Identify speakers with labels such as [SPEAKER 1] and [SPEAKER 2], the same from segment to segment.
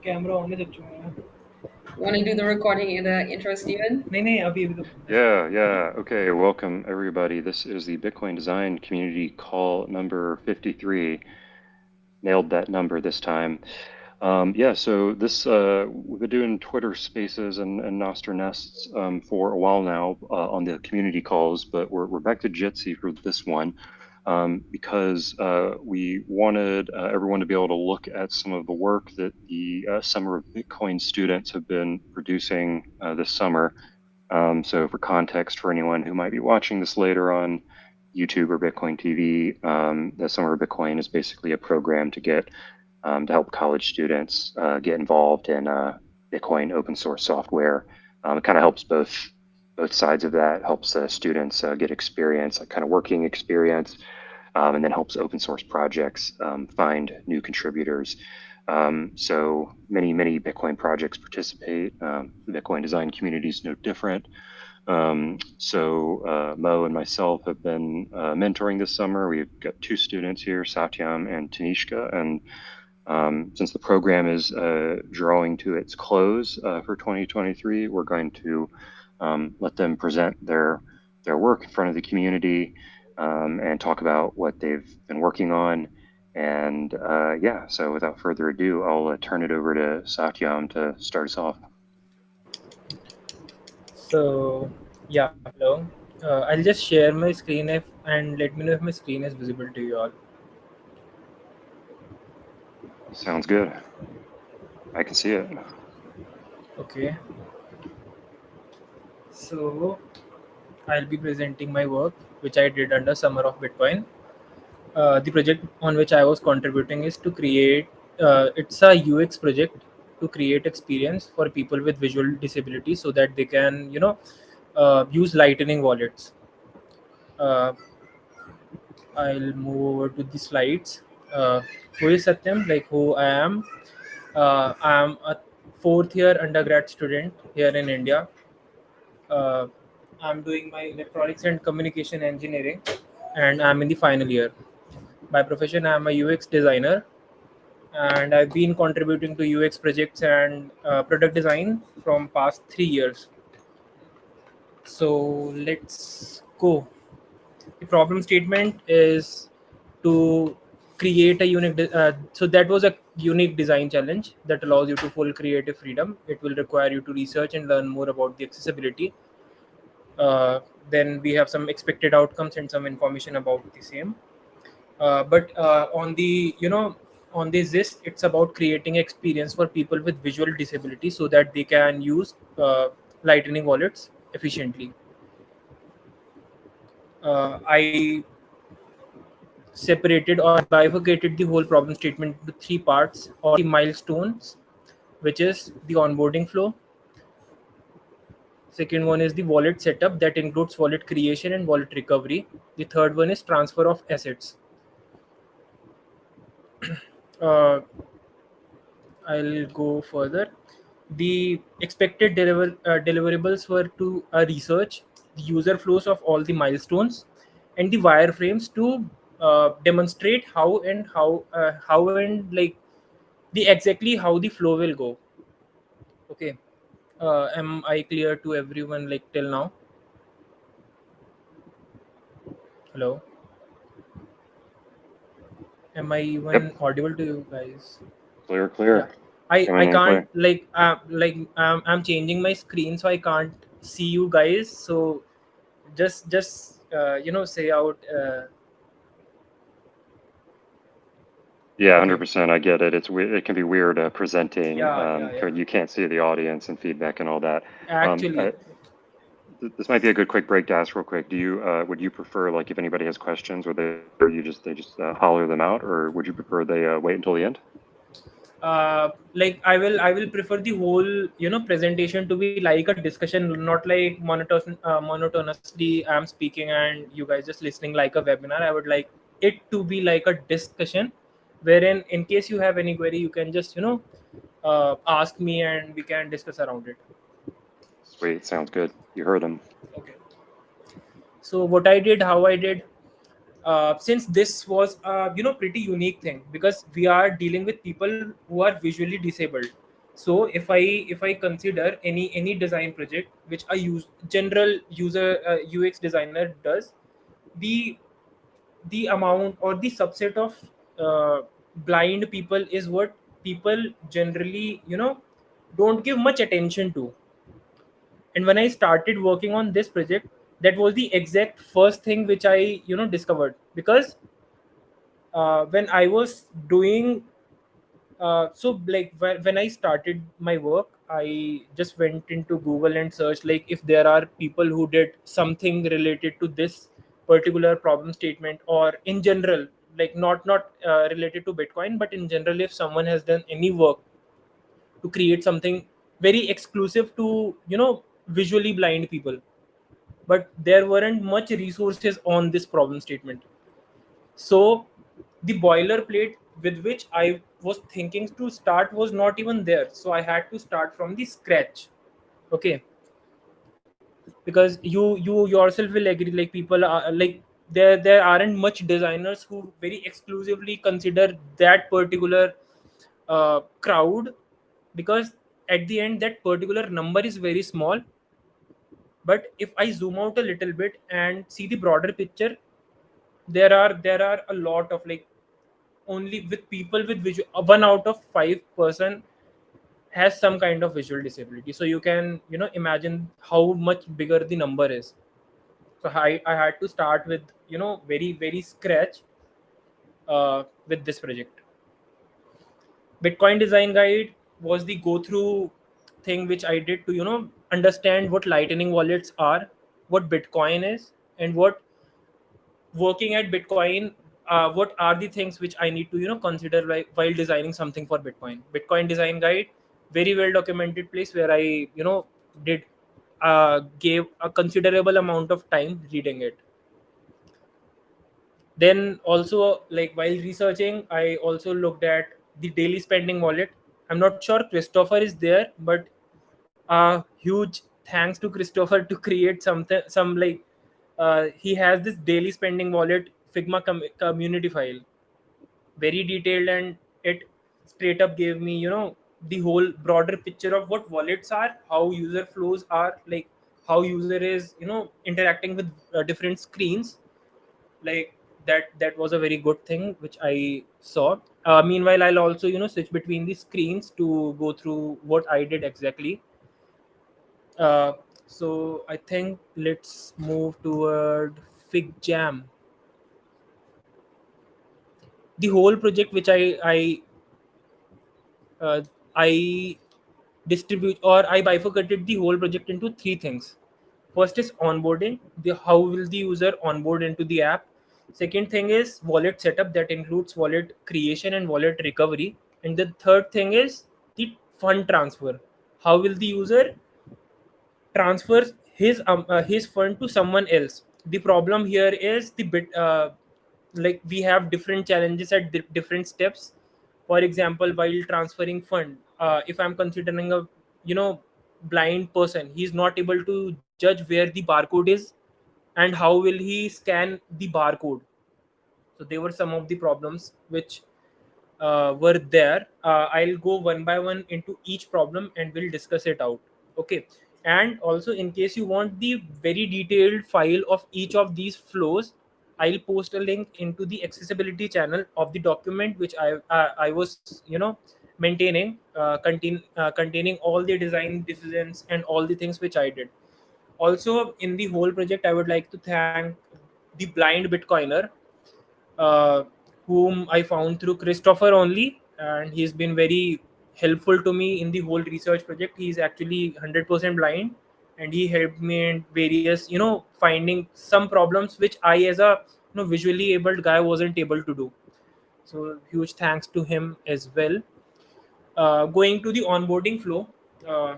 [SPEAKER 1] Camera on है सच्चू में.
[SPEAKER 2] Want to do the recording in the intro, Steven?
[SPEAKER 1] नहीं नहीं अभी अभी तो
[SPEAKER 3] Yeah. Okay, welcome everybody. This is the Bitcoin Design Community Call number 53. Nailed that number this time. Yeah, so this we've been doing Twitter Spaces and Nostr Nests for a while now on the community calls, but we're back to Jitsi for this one because we wanted everyone to be able to look at some of the work that the Summer of Bitcoin students have been producing this summer. So, for context, for anyone who might be watching this later on YouTube or Bitcoin TV, the Summer of Bitcoin is basically a program to get to help college students get involved in Bitcoin open source software. It kind of helps both sides of that. Helps students get experience, like kind of working experience, and then helps open source projects find new contributors. So many Bitcoin projects participate. The Bitcoin design community is no different. Mo and myself have been mentoring this summer. We've got two students here, Satyam and Tanishka, and since the program is drawing to its close for 2023, we're going to let them present their work in front of the community and talk about what they've been working on. And yeah, so without further ado, I'll turn it over to Satyam to start us off.
[SPEAKER 1] So yeah, hello. I'll just share my screen if and let me know if my screen is visible to you all.
[SPEAKER 3] Sounds good. I can see it.
[SPEAKER 1] Okay. So I'll be presenting my work, which I did under Summer of Bitcoin. The project on which I was contributing is to create. It's a UX project to create experience for people with visual disability, so that they can, use Lightning wallets. Uh, I'll move over to the slides. Uh, who is Satyam? Like who I am? I'm a fourth year undergrad student here in India. Uh, I'm doing my electronics and communication engineering, and I'm in the final year. By profession, I'm a UX designer, and I've been contributing to UX projects and product design from past 3 years. So let's go. The problem statement is to create a unique. So that was a unique design challenge that allows you to full creative freedom. It will require you to research and learn more about the accessibility. Then we have some expected outcomes and some information about the same. But on the on this list, it's about creating experience for people with visual disability so that they can use Lightning wallets efficiently. I separated or bifurcated the whole problem statement into three parts or the milestones, which is the onboarding flow. Second one is the wallet setup that includes wallet creation and wallet recovery. The third one is transfer of assets. Uh, I'll go further. The expected deliverables were to research the user flows of all the milestones and the wireframes to demonstrate how and like the exactly how the flow will go. Okay. Am I clear to everyone like till now? Hello. Am I
[SPEAKER 3] Yep,
[SPEAKER 1] even audible to you guys? Yeah.
[SPEAKER 3] clear.
[SPEAKER 1] I
[SPEAKER 3] Coming in
[SPEAKER 1] can't
[SPEAKER 3] clear.
[SPEAKER 1] I'm changing my screen so I can't see you guys. So just say out.
[SPEAKER 3] Yeah,
[SPEAKER 1] Okay.
[SPEAKER 3] 100%. I get it. It can be weird presenting
[SPEAKER 1] Yeah, yeah, yeah.
[SPEAKER 3] you can't see the audience and feedback and all that. Um,
[SPEAKER 1] Actually,
[SPEAKER 3] uh, this might be a good quick break to ask real quick. Do you would you prefer, like, if anybody has questions, would they just holler them out, or would you prefer they wait until the end?
[SPEAKER 1] like I will prefer the whole presentation to be like a discussion, not like monotonously I'm speaking and you guys just listening like a webinar. I would like it to be like a discussion, wherein in case you have any query you can just ask me and we can discuss around it.
[SPEAKER 3] Sweet, sounds good. You heard them.
[SPEAKER 1] Okay. So what I did, how I did, since this was pretty unique thing because we are dealing with people who are visually disabled. So if I consider any design project which a general user UX designer does, the the amount or the subset of uh, blind people is what people generally don't give much attention to. And when I started working on this project, that was the exact first thing which I discovered. Because when I was doing so like when I started my work, I just went into Google and searched like if there are people who did something related to this particular problem statement, or in general, like not related to Bitcoin, but in general, if someone has done any work to create something very exclusive to visually blind people. But there weren't much resources on this problem statement. So the boilerplate with which I was thinking to start was not even there. So I had to start from the scratch. Okay, because you yourself will agree, like people are like there aren't much designers who very exclusively consider that particular crowd, because at the end that particular number is very small. But if I zoom out a little bit and see the broader picture, there are a lot of like only with people with visual 1 out of 5 person has some kind of visual disability. So you can imagine how much bigger the number is. So I had to start with very very scratch with this project. Bitcoin design guide was the go through thing which I did to understand what lightning wallets are, what Bitcoin is, and what working at Bitcoin, what are the things which I need to consider while designing something for Bitcoin. Bitcoin design guide, very well documented place where I did gave a considerable amount of time reading it. Then also, like while researching, I also looked at the daily spending wallet. I'm not sure Christopher is there, but huge thanks to Christopher to create something, some like he has this daily spending wallet Figma community file, very detailed, and it straight up gave me the whole broader picture of what wallets are, how user flows are, like how user is interacting with different screens. Like that was a very good thing which I saw. Meanwhile, I'll also switch between the screens to go through what I did exactly. uh, so I think let's move toward Fig Jam. The whole project which uh, I distribute, or I bifurcated the whole project into three things. First is onboarding, the how will the user onboard into the app. Second thing is wallet setup, that includes wallet creation and wallet recovery. And the third thing is the fund transfer, how will the user transfers his fund to someone else. The problem here is the bit like we have different challenges at different steps. For example, while transferring fund, if I'm considering a blind person, he's not able to judge where the barcode is, and how will he scan the barcode. So they were some of the problems which were there. I'll go one by one into each problem and we'll discuss it out. Okay. And also, in case you want the very detailed file of each of these flows, I'll post a link into the accessibility channel of the document which I was maintaining, containing all the design decisions and all the things which I did. Also, in the whole project, I would like to thank the blind Bitcoiner, uh, whom I found through Christopher only, and he's been very helpful to me in the whole research project. He's actually 100% blind, and he helped me in various, finding some problems which I, as a visually abled guy, wasn't able to do. So huge thanks to him as well. Going to the onboarding flow. Uh,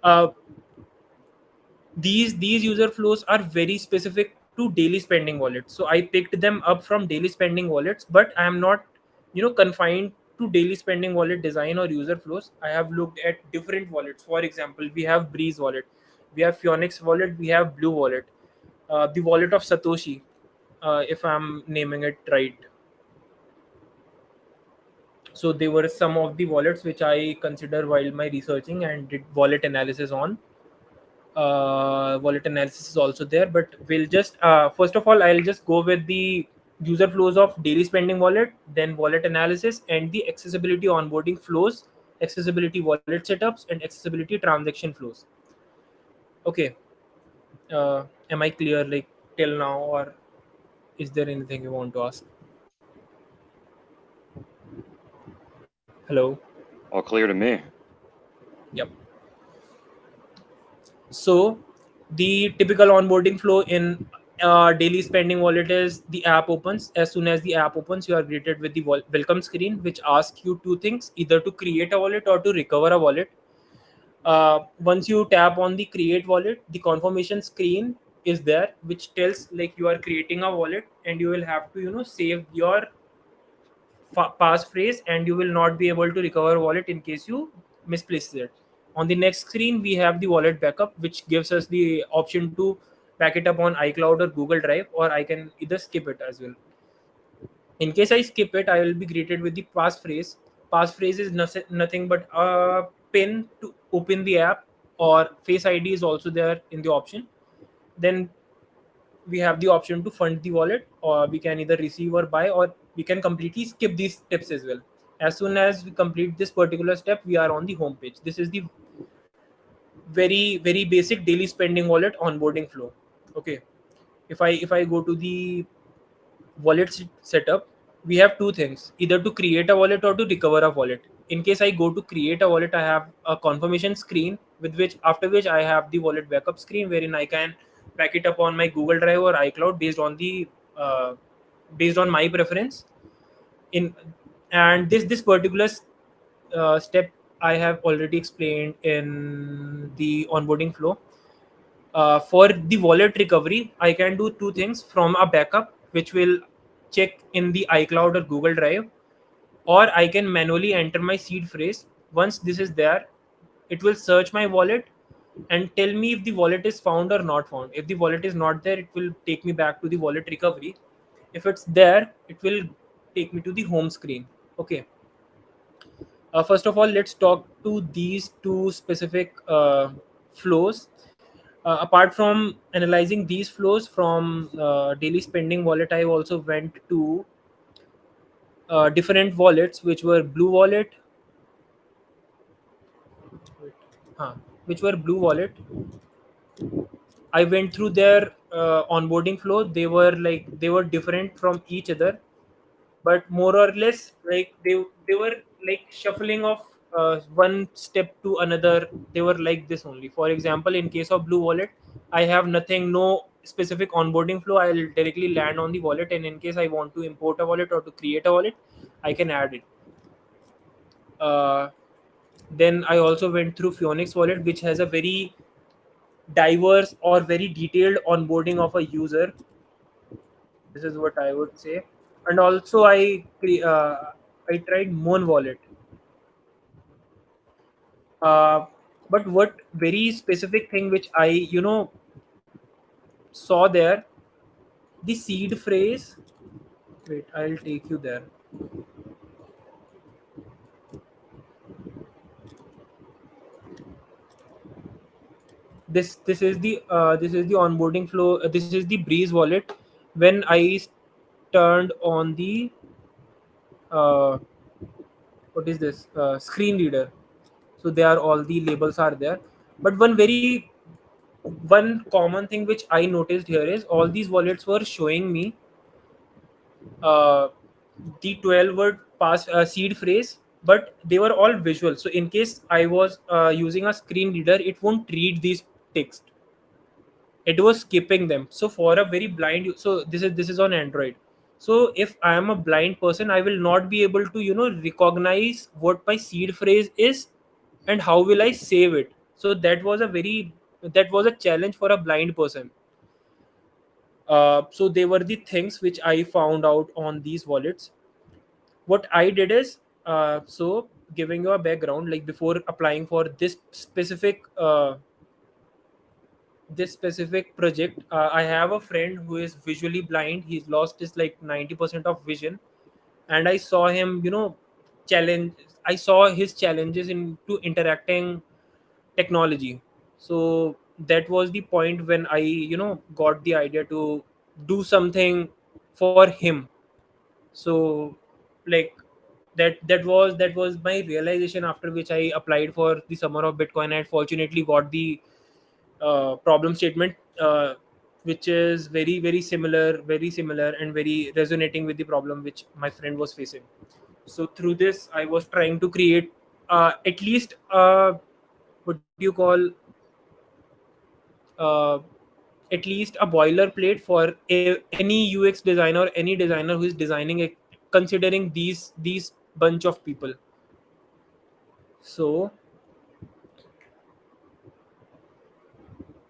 [SPEAKER 1] uh, these user flows are very specific to daily spending wallets, so I picked them up from daily spending wallets, but I am not confined to daily spending wallet design or user flows. I have looked at different wallets. For example, we have Breeze wallet, we have Phoenix wallet, we have Blue wallet, the wallet of Satoshi, if I'm naming it right. So they were some of the wallets which I consider while my researching and did wallet analysis on. Wallet analysis is also there, but we'll just first of all I'll just go with the user flows of daily spending wallet, then wallet analysis, and the accessibility onboarding flows, accessibility wallet setups, and accessibility transaction flows. Okay. Am I clear, like, till now, or is there anything you want to ask? Hello.
[SPEAKER 3] All clear to me.
[SPEAKER 1] Yep. So the typical onboarding flow in daily spending wallet is the app opens. As soon as the app opens, you are greeted with the welcome screen, which asks you two things: either to create a wallet or to recover a wallet. Once you tap on the create wallet, the confirmation screen is there, which tells like you are creating a wallet, and you will have to save your passphrase, and you will not be able to recover wallet in case you misplace it. On the next screen, we have the wallet backup, which gives us the option to back it up on iCloud or Google Drive, or I can either skip it as well. In case I skip it, I will be greeted with the passphrase. Passphrase is nothing but a pin to open the app, or Face ID is also there in the option. Then we have the option to fund the wallet, or we can either receive or buy, or we can completely skip these steps as well. As soon as we complete this particular step, we are on the home page. This is the very basic daily spending wallet onboarding flow. Okay. If I go to the wallet setup, we have two things: either to create a wallet or to recover a wallet. In case I go to create a wallet, I have a confirmation screen, with which after which I have the wallet backup screen, wherein I can back it up on my Google Drive or iCloud uh, based on my preference. In and this particular step I have already explained in the onboarding flow. For the wallet recovery, I can do two things: from a backup, which will check in the iCloud or Google Drive, or I can manually enter my seed phrase. Once this is there, it will search my wallet and tell me if the wallet is found or not found. If the wallet is not there, it will take me back to the wallet recovery. If it's there, it will take me to the home screen. Okay. First of all, let's talk to these two specific flows. Apart from analyzing these flows from daily spending wallet, I also went to different wallets, which were Blue Wallet, huh, which were Blue Wallet. I went through their onboarding flow. They were different from each other, but more or less like they were like shuffling of one step to another. They were like this only. For example, in case of Blue Wallet, I have nothing, no specific onboarding flow. I'll directly land on the wallet, and in case I want to import a wallet or to create a wallet, I can add it. uh, then I also went through Phoenix Wallet, which has a very diverse or very detailed onboarding of a user. This is what I would say. And also I tried Moon Wallet. uh, but what very specific thing which I saw there, the seed phrase. Wait, I'll take you there. This is the onboarding flow. This is the Breeze Wallet. When I turned on the uh, what is this screen reader, so they are all the labels are there. But one common thing which I noticed here is all these wallets were showing me uh, the 12 word pass seed phrase, but they were all visual. So in case I was using a screen reader, it won't read these text. It was skipping them. So for a very blind, so this is on Android. So if I am a blind person, I will not be able to recognize what my seed phrase is, and how will I save it. So that was a challenge for a blind person. So they were the things which I found out on these wallets. What I did is, so giving you a background, like before applying for this specific project, I have a friend who is visually blind. He's lost his like 90% of vision, and I saw him challenge. I saw his challenges into interacting technology. So that was the point when I, got the idea to do something for him. So, like, that was my realization, after which I applied for the summer of Bitcoin. I fortunately got the problem statement, which is very similar and very resonating with the problem which my friend was facing. So through this, I was trying to create at least, what do you call, uh, at least a boilerplate for any UX designer, any designer who is designing it, considering these bunch of people. So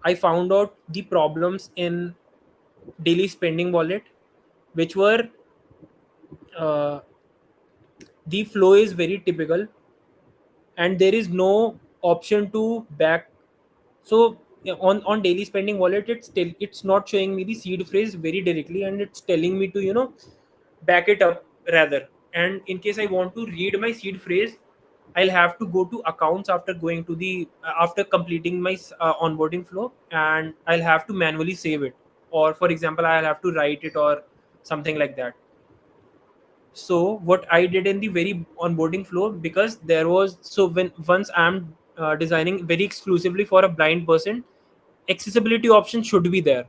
[SPEAKER 1] I found out the problems in daily spending wallet, which were, uh, the flow is very typical, and there is no option to back. So yeah, on daily spending wallet, it's not showing me the seed phrase very directly, and it's telling me to, back it up rather. And in case I want to read my seed phrase, I'll have to go to accounts after going to the after completing my onboarding flow, and I'll have to manually save it, or for example I'll have to write it or something like that. So what I did in the very onboarding flow, because there was, so when once I'm designing very exclusively for a blind person, accessibility options should be there,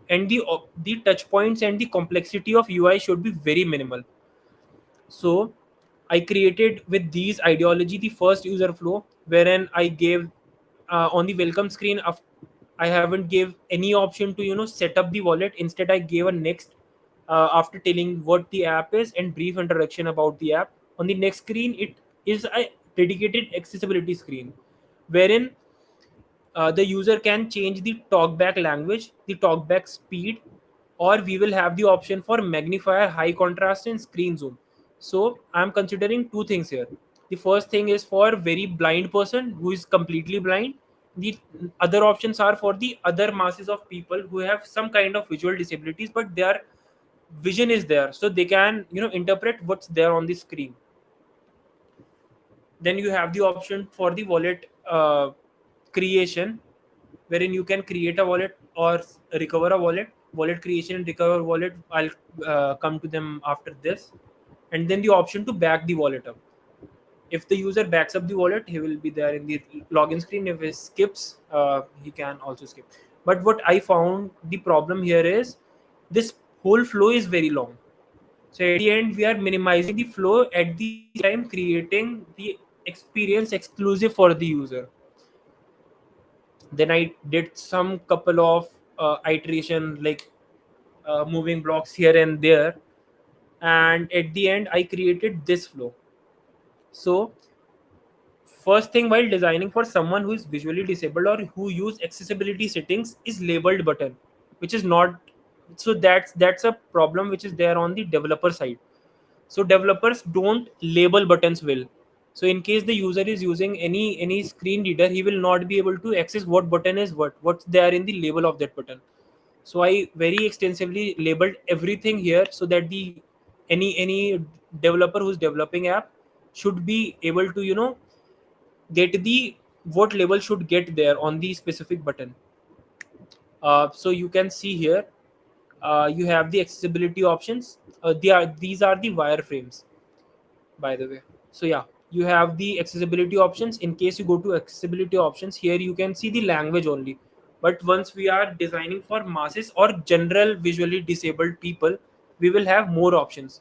[SPEAKER 1] and the touch points and the complexity of UI should be very minimal. So I created with these ideology the first user flow, wherein I gave, on the welcome screen of, I haven't gave any option to, set up the wallet. Instead, I gave a next, after telling what the app is and brief introduction about the app. On the next screen, it is a dedicated accessibility screen, wherein the user can change the talkback language, the talkback speed, or we will have the option for magnifier, high contrast, and screen zoom. So I'm considering two things here. The first thing is for very blind person who is completely blind. The other options are for the other masses of people who have some kind of visual disabilities, but their vision is there, so they can, interpret what's there on the screen. Then you have the option for the wallet creation, wherein you can create a wallet or recover a wallet creation and recover wallet. I'll come to them after this. And then the option to back the wallet up. If the user backs up the wallet, he will be there in the login screen. If he skips, he can also skip. But what I found the problem here is, this whole flow is very long. So at the end, we are minimizing the flow, at the same time creating the experience exclusive for the user. Then I did some couple of iteration, like moving blocks here and there, and at the end I created this flow. So first thing, while designing for someone who is visually disabled or who use accessibility settings, is labeled button, which is not. So that's a problem which is there on the developer side. So developers don't label buttons well. So in case the user is using any screen reader, he will not be able to access what button is what's there in the label of that button. So I very extensively labeled everything here, so that the any developer who's developing app should be able to, get the what label should get there on the specific button. So you can see here, you have the accessibility options. These are the wireframes, by the way. So yeah, you have the accessibility options. In case you go to accessibility options, here you can see the language only. But once we are designing for masses or general visually disabled people, we will have more options.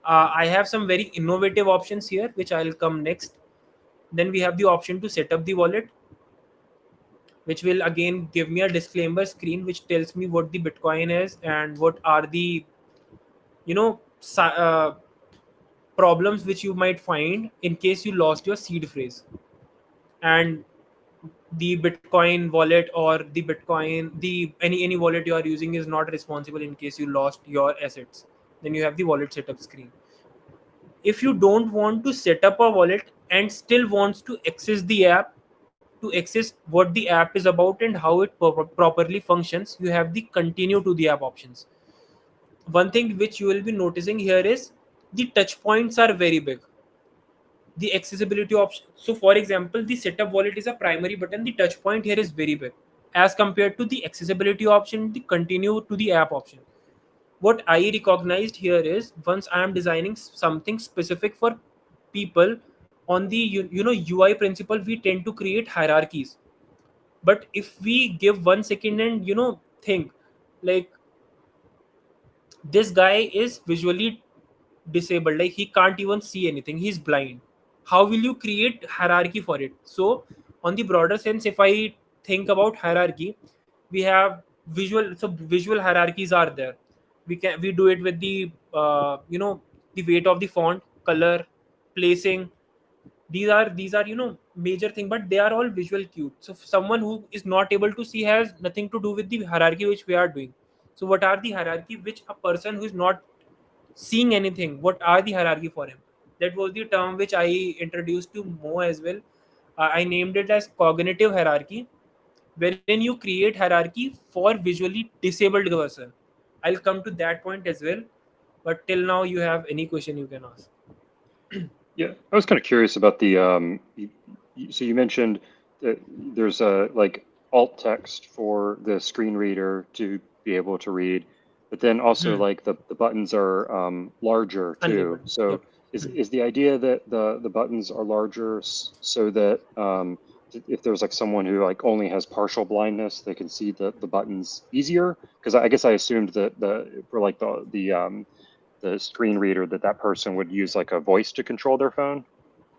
[SPEAKER 1] I have some very innovative options here, which I'll come next. Then we have the option to set up the wallet, which will again give me a disclaimer screen which tells me what the Bitcoin is and what are the, problems which you might find in case you lost your seed phrase. And the Bitcoin wallet, or the any wallet you are using, is not responsible in case you lost your assets. Then you have the wallet setup screen. If you don't want to set up a wallet and still wants to access the app, to access what the app is about and how it properly functions, you have the continue to the app options. One thing which you will be noticing here is the touch points are very big. the accessibility option. So for example, the setup wallet is a primary button, the touch point here is very big as compared to the accessibility option, the continue to the app option. What I recognized here is once I am designing something specific for people on the UI principle, we tend to create hierarchies. But if we give 1 second and think, like, this guy is visually disabled, like he can't even see anything, he's blind, how will you create hierarchy for it? So on the broader sense, if I think about hierarchy, we have visual hierarchies are there. We do it with the the weight of the font, color, placing. These are major thing, but they are all visual cues. So someone who is not able to see has nothing to do with the hierarchy which we are doing. So what are the hierarchy which a person who is not seeing anything, what are the hierarchy for him? That was the term which I introduced to Mo as well. I named it as cognitive hierarchy, wherein you create hierarchy for visually disabled person. I'll come to that point as well, but till now you have any question you can ask.
[SPEAKER 3] Yeah, I was kind of curious about the so you mentioned that there's a like alt text for the screen reader to be able to read, but then also like the buttons are larger too.
[SPEAKER 1] Unlabeled.
[SPEAKER 3] So
[SPEAKER 1] Yep.
[SPEAKER 3] is the idea that the buttons are larger so that if there's like someone who like only has partial blindness, they can see the buttons easier? Because I guess I assumed that the for like the screen reader that that person would use like a voice to control their phone.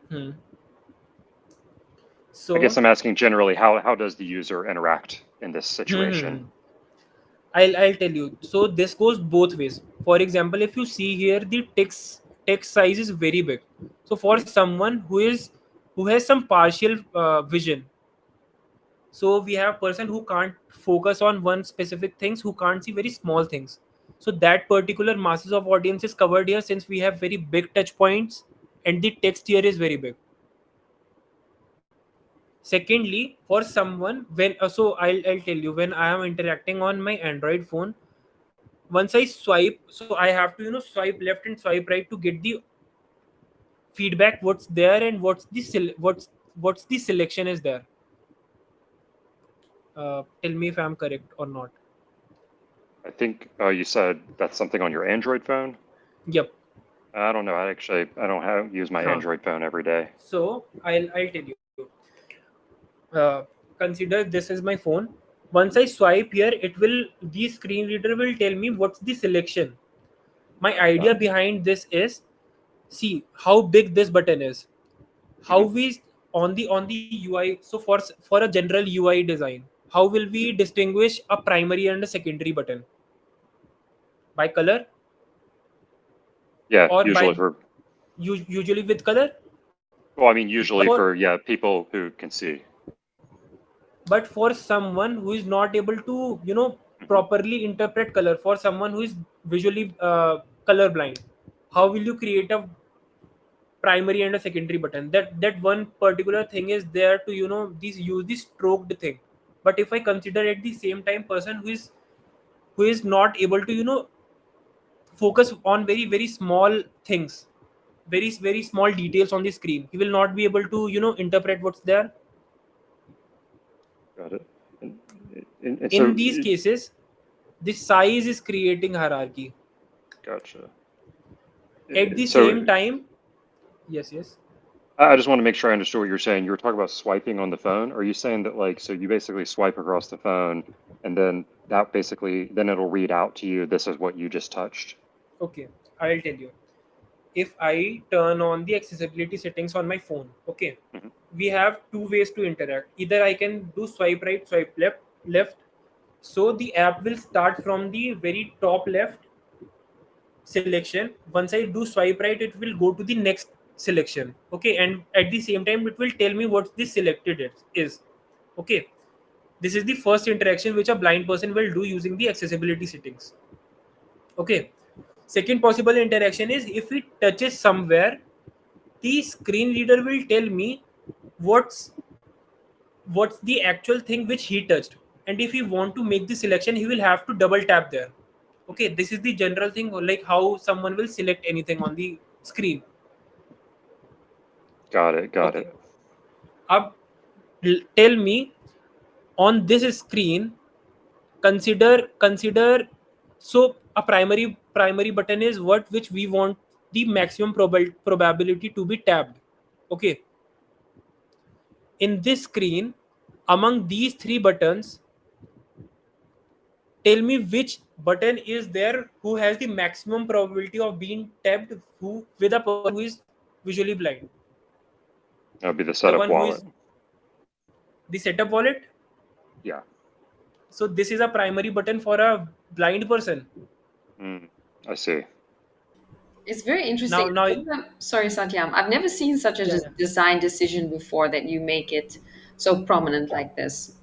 [SPEAKER 1] Hmm.
[SPEAKER 3] I guess
[SPEAKER 1] So,
[SPEAKER 3] I'm asking generally how does the user interact in this situation?
[SPEAKER 1] hmm. I'll tell you. So this goes both ways. For example, if you see here, the text size is very big. So for
[SPEAKER 3] Mhm.
[SPEAKER 1] someone who has some partial vision, so we have person who can't focus on one specific things, who can't see very small things. So that particular masses of audience is covered here, since we have very big touch points and the text here is very big. Secondly, for someone when I'll tell you, when I am interacting on my Android phone, once I swipe, so I have to swipe left and swipe right to get the feedback what's there and what's the selection is there. Tell me if I'm correct or not.
[SPEAKER 3] I think you said that's something on your Android phone.
[SPEAKER 1] Yep.
[SPEAKER 3] I don't know. I don't have use my
[SPEAKER 1] Huh.
[SPEAKER 3] Android phone every day.
[SPEAKER 1] So I'll tell you. Uh, Consider this is my phone. Once I swipe here, it will the screen reader will tell me what's the selection. My
[SPEAKER 3] Got
[SPEAKER 1] idea
[SPEAKER 3] it.
[SPEAKER 1] behind this is, see how big this button is, how
[SPEAKER 3] Hmm.
[SPEAKER 1] we on the UI. So for a general UI design, how will we
[SPEAKER 3] Hmm.
[SPEAKER 1] distinguish a primary and a secondary button? By color,
[SPEAKER 3] Yeah,
[SPEAKER 1] or
[SPEAKER 3] usually
[SPEAKER 1] by
[SPEAKER 3] for
[SPEAKER 1] usually with color?
[SPEAKER 3] well, I mean
[SPEAKER 1] but
[SPEAKER 3] usually
[SPEAKER 1] for
[SPEAKER 3] for yeah people who can see.
[SPEAKER 1] but for someone who is not able to
[SPEAKER 3] Hmm.
[SPEAKER 1] properly interpret color, for someone who is visually color blind, how will you create a primary and a secondary button? That one particular thing is there to these use the stroked thing. But if I consider at the same time person who is not able to focus on very very small things, very very small details on the screen, he will not be able to interpret what's there.
[SPEAKER 3] Got it. And, and
[SPEAKER 1] In
[SPEAKER 3] so
[SPEAKER 1] these cases, the size is creating hierarchy.
[SPEAKER 3] gotcha.
[SPEAKER 1] At the
[SPEAKER 3] So
[SPEAKER 1] same time, yes, yes.
[SPEAKER 3] I just want to make sure I understood what you're saying. You were talking about swiping on the phone. Are you saying that like so you basically swipe across the phone and then that basically then it'll read out to you this is what you just touched?
[SPEAKER 1] Okay, I'll tell you. If I turn on the accessibility settings on my phone, okay,
[SPEAKER 3] Hmm.
[SPEAKER 1] we have two ways to interact. Either I can do swipe right, swipe left. So the app will start from the very top left selection. Once I do swipe right, it will go to the next selection. Okay, and at the same time, it will tell me what this selected is. Okay, this is the first interaction which a blind person will do using the accessibility settings. Okay, second possible interaction is if it touches somewhere, the screen reader will tell me what's what's the actual thing which he touched, and if he want to make the selection, he will have to double tap there. Okay, this is the general thing, like how someone will select anything on the screen.
[SPEAKER 3] Got it. Got
[SPEAKER 1] Okay.
[SPEAKER 3] it.
[SPEAKER 1] Ab, tell me, on this screen, consider, so a primary button is what which we want the maximum probability to be tapped. Okay. In this screen, among these three buttons, tell me which button is there who has the maximum probability of being tapped, who with a person who is visually blind.
[SPEAKER 3] That would be the
[SPEAKER 1] The
[SPEAKER 3] setup
[SPEAKER 1] one who
[SPEAKER 3] wallet.
[SPEAKER 1] is the setup wallet.
[SPEAKER 3] Yeah.
[SPEAKER 1] So this is a primary button for a blind person.
[SPEAKER 3] Mm, I see.
[SPEAKER 2] It's very interesting.
[SPEAKER 1] Now,
[SPEAKER 2] Sorry, Satyam. I've never seen such a
[SPEAKER 1] yeah, yeah.
[SPEAKER 2] design decision before that you make it so prominent like this.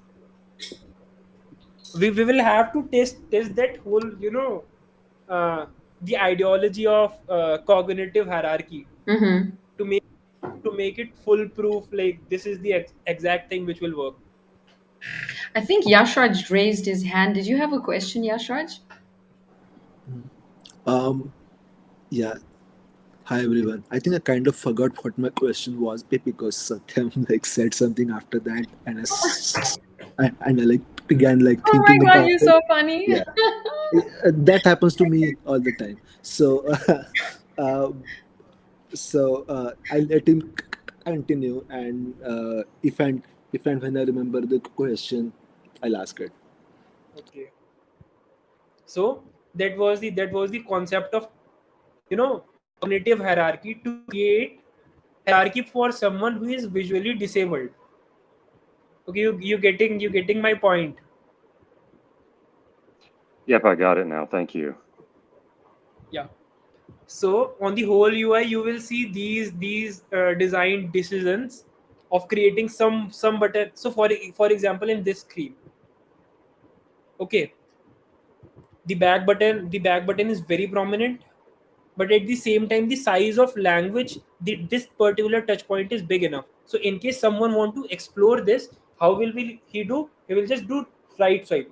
[SPEAKER 1] We will have to test that whole, uh, the ideology of cognitive hierarchy
[SPEAKER 2] Mm-hmm.
[SPEAKER 1] to make it foolproof. Like this is the exact thing which will work.
[SPEAKER 2] I think Yashraj raised his hand. Did you have a question, Yashraj?
[SPEAKER 4] Um, yeah. Hi everyone. I think I kind of forgot what my question was because Satyam like said something after that, and I like began like
[SPEAKER 2] Oh my
[SPEAKER 4] thinking
[SPEAKER 2] God,
[SPEAKER 4] about
[SPEAKER 2] you're
[SPEAKER 4] it.
[SPEAKER 2] so funny.
[SPEAKER 4] Yeah, that happens to me all the time. So, uh, I'll let him continue, and if and when I remember the question, I'll ask it.
[SPEAKER 1] Okay. So that was the concept of, cognitive hierarchy to create hierarchy for someone who is visually disabled. Okay, you getting my point.
[SPEAKER 3] Yep, I got it now. Thank you.
[SPEAKER 1] Yeah. So on the whole UI, you will see these design decisions of creating some button. So for example, in this screen, okay, the back button is very prominent, but at the same time, the size of language, this particular touch point is big enough. So in case someone want to explore this, how he do? He will just do right swipe.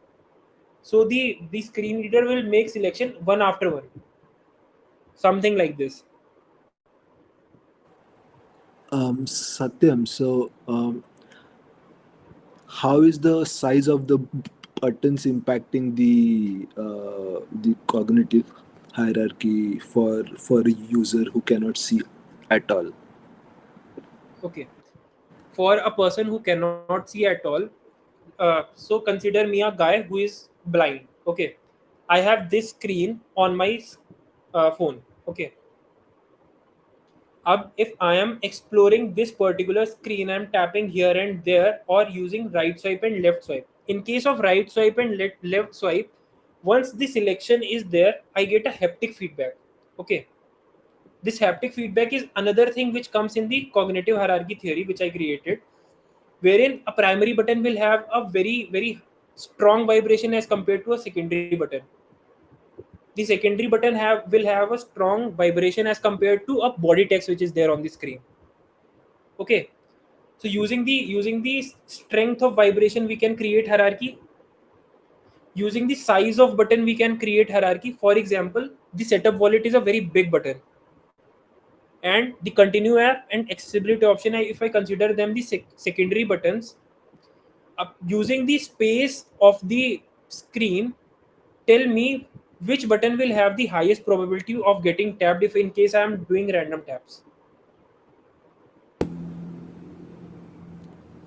[SPEAKER 1] So the screen reader will make selection one after one, something like this.
[SPEAKER 4] Satyam. How is the size of the buttons impacting the cognitive hierarchy for a user who cannot see at all?
[SPEAKER 1] Okay, for a person who cannot see at all, so consider me a guy who is blind. Okay, I have this screen on my phone. Okay, if I am exploring this particular screen, I'm tapping here and there or using right swipe and left swipe. In case of right swipe and left swipe, once the selection is there, I get a haptic feedback. Okay, this haptic feedback is another thing which comes in the cognitive hierarchy theory which I created, wherein a primary button will have a very strong vibration as compared to a secondary button. The secondary button will have a strong vibration as compared to a body text which is there on the screen. Okay, so using the strength of vibration we can create hierarchy. Using the size of button we can create hierarchy. For example, the setup wallet is a very big button, and the continue app and accessibility option, if I consider them the secondary buttons, using the space of the screen, tell me which button will have the highest probability of getting tapped if in case I am doing random taps.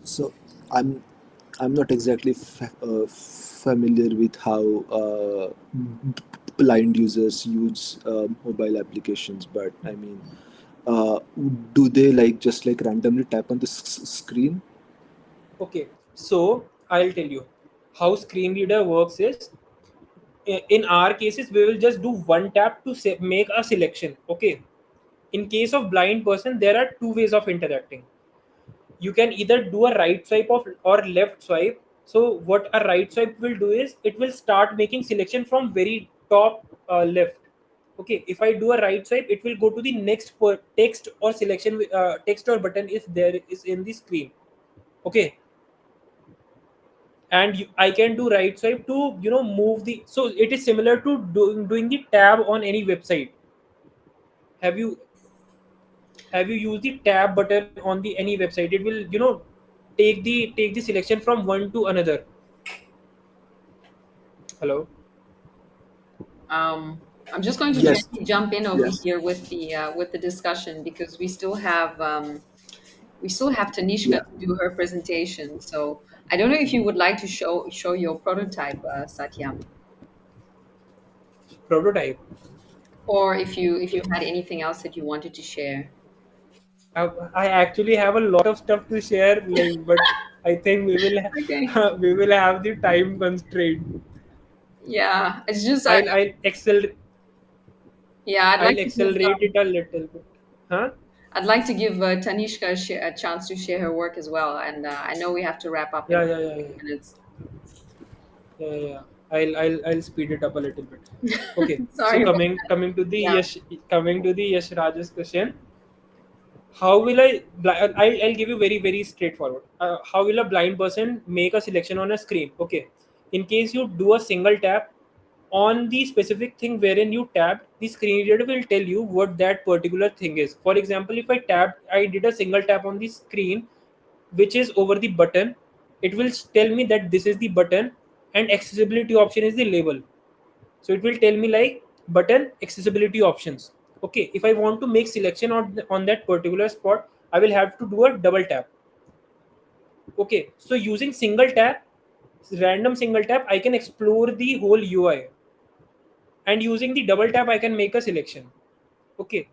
[SPEAKER 4] So I'm I'm not exactly familiar with how blind users use mobile applications, but I mean, uh, do they like just like randomly tap on the screen?
[SPEAKER 1] Okay, so I'll tell you how screen reader works is, in our cases we will just do one tap to make a selection. Okay, in case of blind person there are two ways of interacting. You can either do a right swipe or left swipe. So what a right swipe will do is it will start making selection from very top left. Okay, if I do a right swipe, it will go to the next text or selection, text or button is there is in the screen. Okay, and I can do right swipe to move the, so it is similar to doing the tab on any website. Have you have you used the tab button on the any website, it will take the selection from one to another. Hello.
[SPEAKER 2] Um, I'm just going to
[SPEAKER 4] Yes,
[SPEAKER 2] gently jump in over
[SPEAKER 4] yes,
[SPEAKER 2] here with the discussion because we still have Tanishka
[SPEAKER 4] yeah.
[SPEAKER 2] to do her presentation. So I don't know if you would like to show your prototype, Satyam,
[SPEAKER 1] Prototype.
[SPEAKER 2] or if you had anything else that you wanted to share.
[SPEAKER 1] I actually have a lot of stuff to share, like, but I think
[SPEAKER 2] Okay.
[SPEAKER 1] we will have the time constraint.
[SPEAKER 2] Yeah, it's just
[SPEAKER 1] I'll
[SPEAKER 2] yeah,
[SPEAKER 1] I'll accelerate it a little bit. Huh?
[SPEAKER 2] I'd like to give Tanishka a chance to share her work as well, and I know we have to wrap up in
[SPEAKER 1] Yeah,
[SPEAKER 2] a
[SPEAKER 1] yeah,
[SPEAKER 2] couple
[SPEAKER 1] yeah, yeah,
[SPEAKER 2] of minutes.
[SPEAKER 1] yeah. I'll speed it up a little bit. Okay, so
[SPEAKER 2] Sorry about that. Yeah.
[SPEAKER 1] coming to the Yash Raj's question. How will I'll give you very straightforward. How will a blind person make a selection on a screen? Okay, in case you do a single tap on the specific thing wherein you tapped, the screen reader will tell you what that particular thing is. For example, if I did a single tap on the screen which is over the button, it will tell me that this is the button, and accessibility option is the label. So it will tell me like button accessibility options. Okay, if I want to make selection on that particular spot, I will have to do a double tap. Okay, so using single tap, random single tap, I can explore the whole UI, and using the double tap I can make a selection. Okay,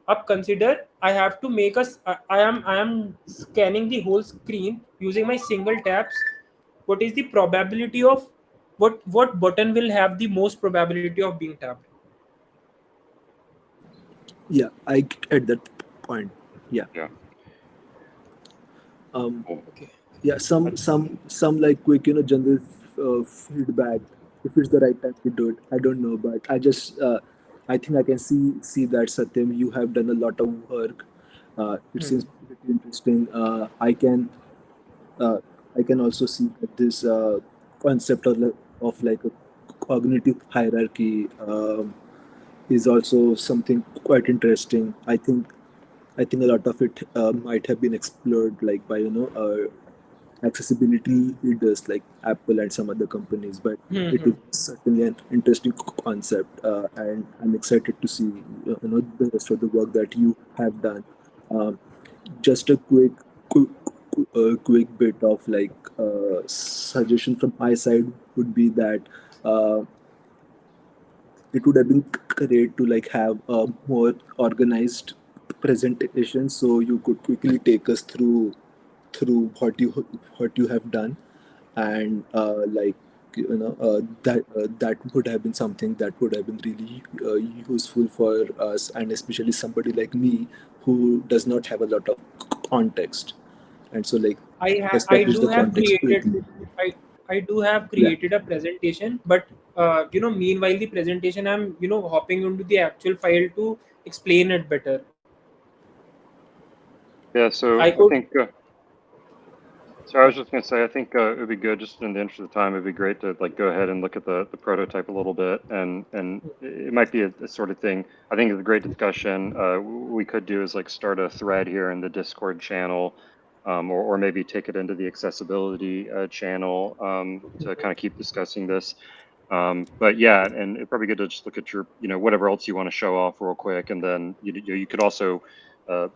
[SPEAKER 1] up consider I have to make I am scanning the whole screen using my single taps. What is the probability of what button will have the most probability of being tapped?
[SPEAKER 4] Yeah, I get that point. Yeah.
[SPEAKER 3] Yeah.
[SPEAKER 4] Um,
[SPEAKER 3] Cool.
[SPEAKER 1] Okay.
[SPEAKER 4] yeah,
[SPEAKER 3] I,
[SPEAKER 4] some like quick, general feedback. If it's the right time to do it, I don't know, but I think I can see that Satyam, you have done a lot of work. It seems pretty interesting. Uh, I can also see that this concept of like a cognitive hierarchy is also something quite interesting. I think a lot of it might have been explored like by accessibility leaders like Apple and some other companies, but it is certainly an interesting concept, and I'm excited to see the rest of the work that you have done. Um, just a quick bit of like suggestion from my side would be that uh, it would have been great to like have a more organized presentation so you could quickly take us through what you have done, and that would have been something that would have been really useful for us, and especially somebody like me who does not have a lot of context, and so like
[SPEAKER 1] I
[SPEAKER 4] establish
[SPEAKER 1] do
[SPEAKER 4] the
[SPEAKER 1] have
[SPEAKER 4] context
[SPEAKER 1] created
[SPEAKER 4] quickly.
[SPEAKER 1] I I do have
[SPEAKER 4] Yeah.
[SPEAKER 1] created a presentation, but meanwhile the presentation I'm hopping into the actual file to explain it better.
[SPEAKER 3] yeah.
[SPEAKER 1] I
[SPEAKER 3] So I
[SPEAKER 1] could
[SPEAKER 3] think. So I was just going to say, I think it would be good, just in the interest of time, it'd be great to like go ahead and look at the prototype a little bit, and it might be a sort of thing. I think it's a great discussion. We could do is like start a thread here in the Discord channel, or maybe take it into the accessibility channel to kind of keep discussing this. But yeah, and it'd probably good to just look at your, whatever else you want to show off real quick, and then you could also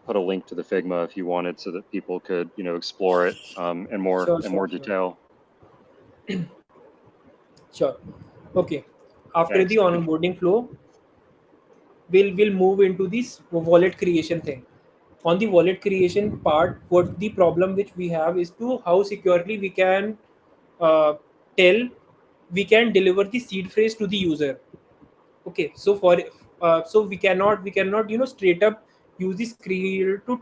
[SPEAKER 3] put a link to the Figma if you wanted, so that people could, explore it
[SPEAKER 1] sure,
[SPEAKER 3] in
[SPEAKER 1] sure,
[SPEAKER 3] more
[SPEAKER 1] sure,
[SPEAKER 3] detail.
[SPEAKER 1] sure. Okay. After the
[SPEAKER 3] Thanks.
[SPEAKER 1] onboarding flow, we'll move into this wallet creation thing. On the wallet creation part, what the problem which we have is to how securely we can uh, tell we can deliver the seed phrase to the user. Okay, so we cannot straight up use the screen reader to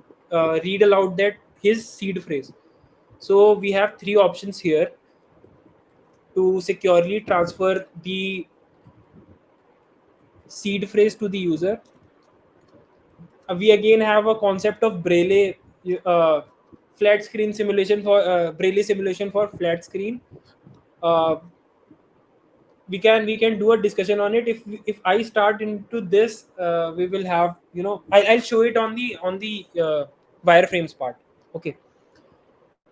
[SPEAKER 1] read aloud that his seed phrase. So we have three options here to securely transfer the seed phrase to the user. We again have a concept of braille, uh, flat screen simulation for braille simulation for flat screen. uh, we can do a discussion on it. If I start into this, we will have, I'll show it on the wireframes part. Okay.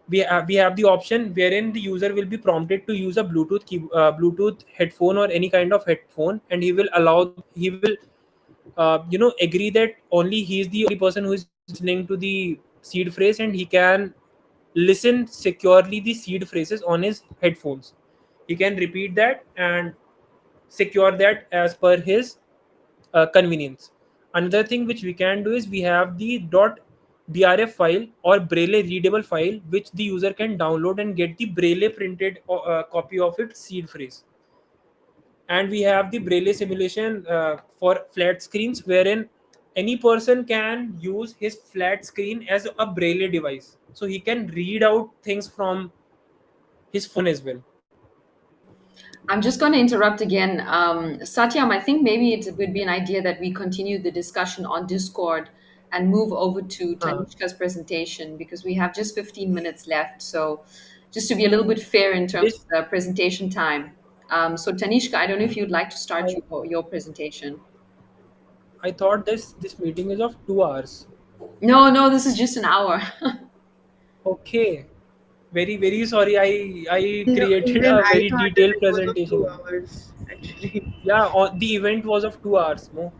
[SPEAKER 1] We have the option wherein the user will be prompted to use a Bluetooth headphone or any kind of headphone, and he will agree that only he is the only person who is listening to the seed phrase, and he can listen securely the seed phrases on his headphones. He can repeat that and secure that as per his convenience. Another thing which we can do is we have the .brf file or Braille readable file, which the user can download and get the Braille printed copy of its seed phrase. And we have the Braille simulation for flat screens, wherein any person can use his flat screen as a Braille device, so he can read out things from his phone as well.
[SPEAKER 2] I'm just going to interrupt again. Satyam, I think maybe it would be an idea that we continue the discussion on Discord and move over to
[SPEAKER 1] uh,
[SPEAKER 2] Tanishka's presentation because we have just 15 minutes left. So, just to be a little bit fair in terms
[SPEAKER 1] this
[SPEAKER 2] of the presentation time. So, Tanishka, I don't know if you'd like to start
[SPEAKER 1] I
[SPEAKER 2] your presentation.
[SPEAKER 1] I thought this meeting is of 2 hours.
[SPEAKER 2] No, no, this is just an hour.
[SPEAKER 1] Okay. Very, very sorry. I
[SPEAKER 5] No,
[SPEAKER 1] created
[SPEAKER 5] even
[SPEAKER 1] a
[SPEAKER 5] I
[SPEAKER 1] very
[SPEAKER 5] thought that
[SPEAKER 1] detailed
[SPEAKER 5] it was of
[SPEAKER 1] presentation.
[SPEAKER 5] 2 hours, actually.
[SPEAKER 1] Yeah, the event was of 2 hours. No.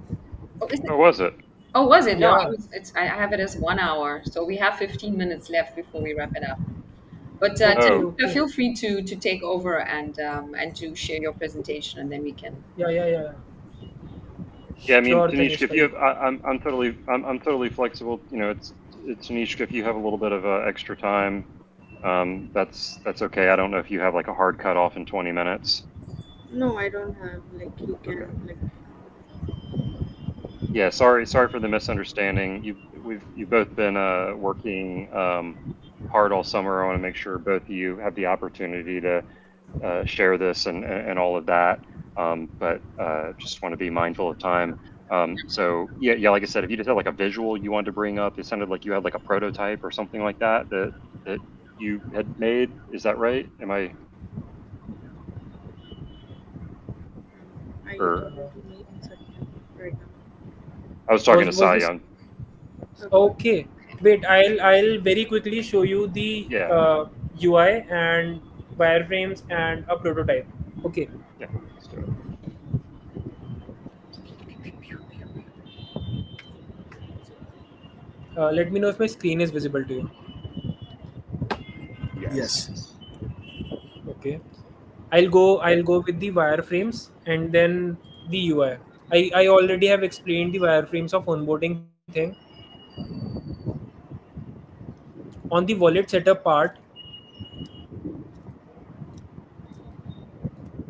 [SPEAKER 2] Oh, is it?
[SPEAKER 3] Or was it?
[SPEAKER 2] Oh, was it? No, I
[SPEAKER 1] Yeah.
[SPEAKER 2] was. I have it as 1 hour. So we have 15 minutes left before we wrap it up. But
[SPEAKER 1] Okay,
[SPEAKER 3] Oh,
[SPEAKER 2] Tanisha,
[SPEAKER 1] okay.
[SPEAKER 2] feel free to take over and to share your presentation, and then we can.
[SPEAKER 1] Yeah, yeah, yeah, yeah.
[SPEAKER 3] yeah. I mean,
[SPEAKER 1] Sure,
[SPEAKER 3] Tanishka, if
[SPEAKER 1] Tanishka.
[SPEAKER 3] you have, I'm totally flexible. You know, it's Tanishka. If you have a little bit of extra time, that's okay. I don't know if you have like a hard cutoff in 20 minutes.
[SPEAKER 5] No, I don't have. Like, you
[SPEAKER 3] Okay.
[SPEAKER 5] can, like,
[SPEAKER 3] Yeah, sorry for the misunderstanding. You've both been working hard all summer. I want to make sure both of you have the opportunity to share this and all of that. But just want to be mindful of time. So yeah, like I said, if you just had like a visual you wanted to bring up, it sounded like you had like a prototype or something like that that you had made. Is that right? Am I
[SPEAKER 5] are you
[SPEAKER 3] or
[SPEAKER 5] talking to me, Satyam, right now?
[SPEAKER 3] I was talking to
[SPEAKER 1] Was
[SPEAKER 3] Sai
[SPEAKER 1] this
[SPEAKER 3] Young.
[SPEAKER 5] Okay.
[SPEAKER 1] okay? Wait, I'll very quickly show you the
[SPEAKER 3] Yeah,
[SPEAKER 1] UI and wireframes and a prototype. Okay.
[SPEAKER 3] yeah, let's do it.
[SPEAKER 1] Let me know if my screen is visible to you.
[SPEAKER 3] Yes.
[SPEAKER 4] Yes.
[SPEAKER 1] Okay. I'll go with the wireframes and then the UI. I already have explained the wireframes of onboarding thing. On the wallet setup part,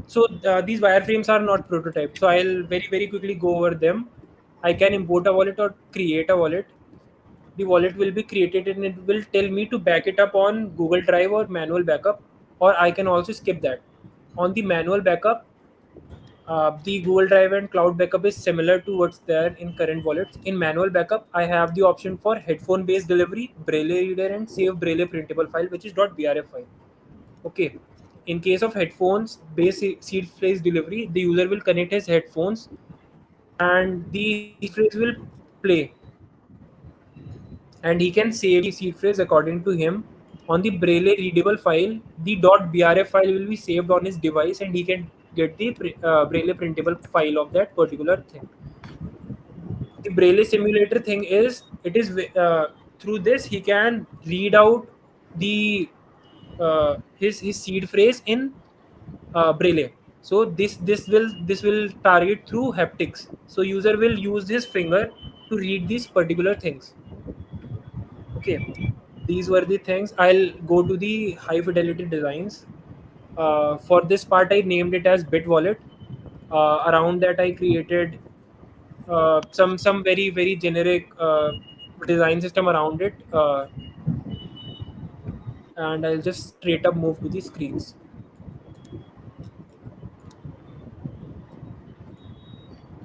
[SPEAKER 1] so these wireframes are not prototypes, so I'll very quickly go over them. I can import a wallet or create a wallet. The wallet will be created and it will tell me to back it up on Google Drive or manual backup, or I can also skip that. On the manual backup, the Google Drive and cloud backup is similar to what's there in current wallets. In manual backup, I have the option for headphone based delivery, Braille reader, and save Braille printable file, which is .brf file. Okay. In case of headphones based seed phrase delivery, the user will connect his headphones and the seed phrase will play, and he can save the seed phrase according to him on the Braille readable file. The .brf file will be saved on his device, and he can get the Braille printable file of that particular thing. The Braille simulator thing is it is through this he can read out the his seed phrase in Braille. So this will target through haptics. So user will use his finger to read these particular things. Okay, these were the things. I'll go to the high fidelity designs. For this part, I named it as Bit Wallet. Around that, I created some very generic design system around it, and I'll just straight up move to the screens.